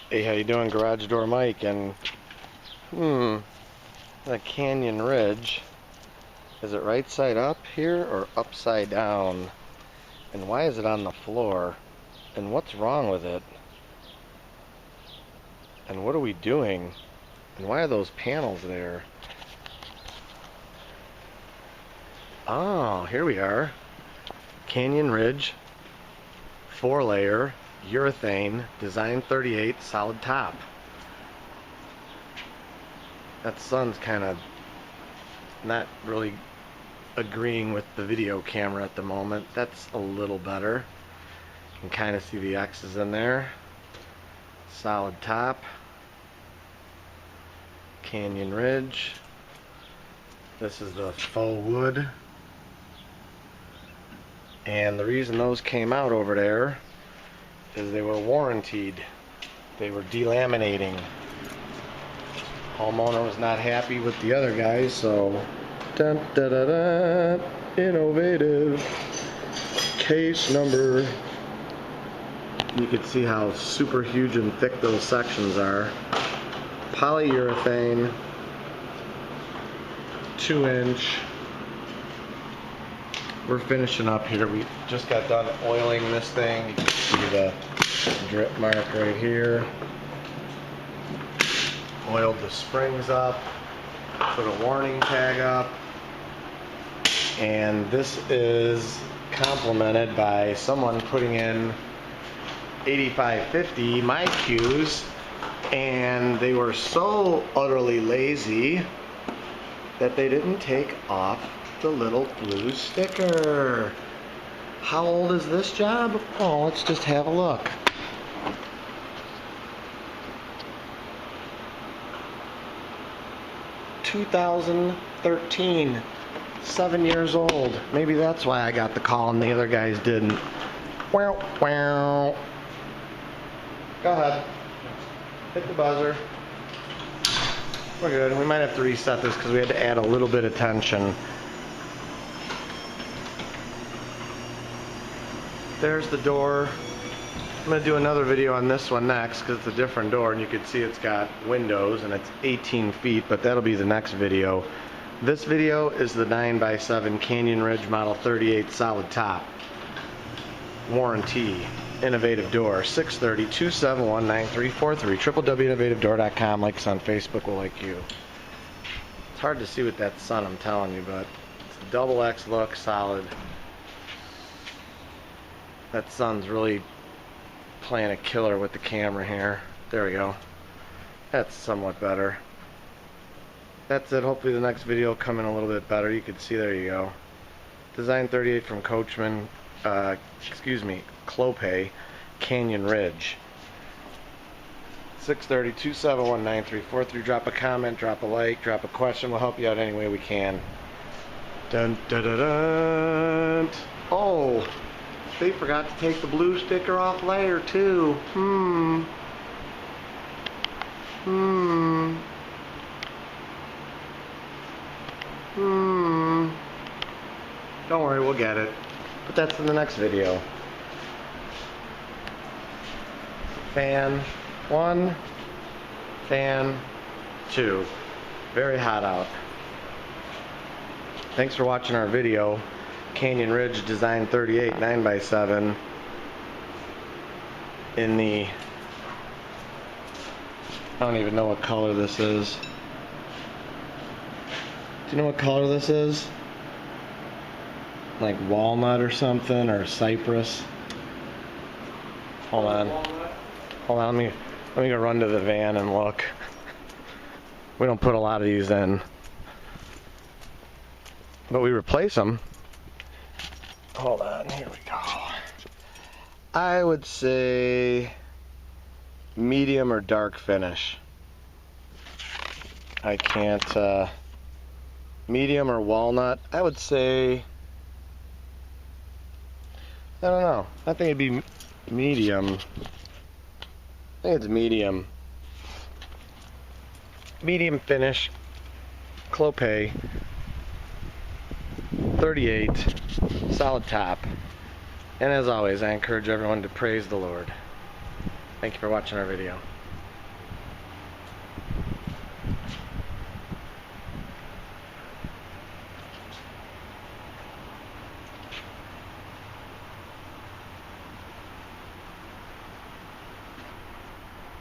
Hey, how you doing, Garage Door Mike? And the Canyon Ridge, is it right side up here or upside down? And why is it on the floor? And what's wrong with it? And what are we doing? And why are those panels there? Oh, here we are. Canyon Ridge, 4-layer urethane, design 38, solid top. That sun's kind of not really agreeing with the video camera at the moment. That's a little better. You can kind of see the X's in there. Solid top. Canyon Ridge. This is the faux wood. And the reason those came out over there is they were warrantied. They were delaminating. Homeowner was not happy with the other guys, so dun, da, da, da, innovative case number. You can see how super huge and thick those sections are. Polyurethane, 2-inch. We're finishing up here. We just got done oiling this thing. You can see the drip mark right here. Oiled the springs up, put a warning tag up, and this is complemented by someone putting in 8550 my cues, and they were so utterly lazy that they didn't take off the little blue sticker. How old is this job? Oh, let's just have a look. (2013), 7 years old. Maybe that's why I got the call and the other guys didn't. Wow, wow. Go ahead. Hit the buzzer. We're good. We might have to reset this because we had to add a little bit of tension. There's the door. I'm going to do another video on this one next because it's a different door, and you can see it's got windows and it's 18 feet, but that'll be the next video. This video is the 9x7 Canyon Ridge Model 38 solid top. Warranty. Innovative door. 630-271-9343. www.innovativedoor.com. Like us on Facebook. We'll like you. It's hard to see with that sun, I'm telling you, but it's a double X look, solid. That sun's really playing a killer with the camera here. There we go. That's somewhat better. That's it. Hopefully the next video will come in a little bit better. You can see, there you go. Design 38 from Coachman, clopay, Canyon Ridge. 630-271-9343. Drop a comment, drop a like, drop a question. We'll help you out any way we can. Dun, dun, dun, dun. Oh! They forgot to take the blue sticker off later too. Don't worry, we'll get it. But that's in the next video. Fan 1, fan 2. Very hot out. Thanks for watching our video. Canyon Ridge Design 38 9x7 in the, I don't even know what color this is. Do you know what color this is? Like walnut or something, or cypress. Hold on. Hold on, let me go run to the van and look. We don't put a lot of these in, but we replace them. Hold on, here we go. I would say medium or dark finish. I can't, medium or walnut. I would say, I don't know. I think it'd be medium. I think it's medium. Medium finish, clopay, 38, solid top. And as always, I encourage everyone to praise the Lord. Thank you for watching our video.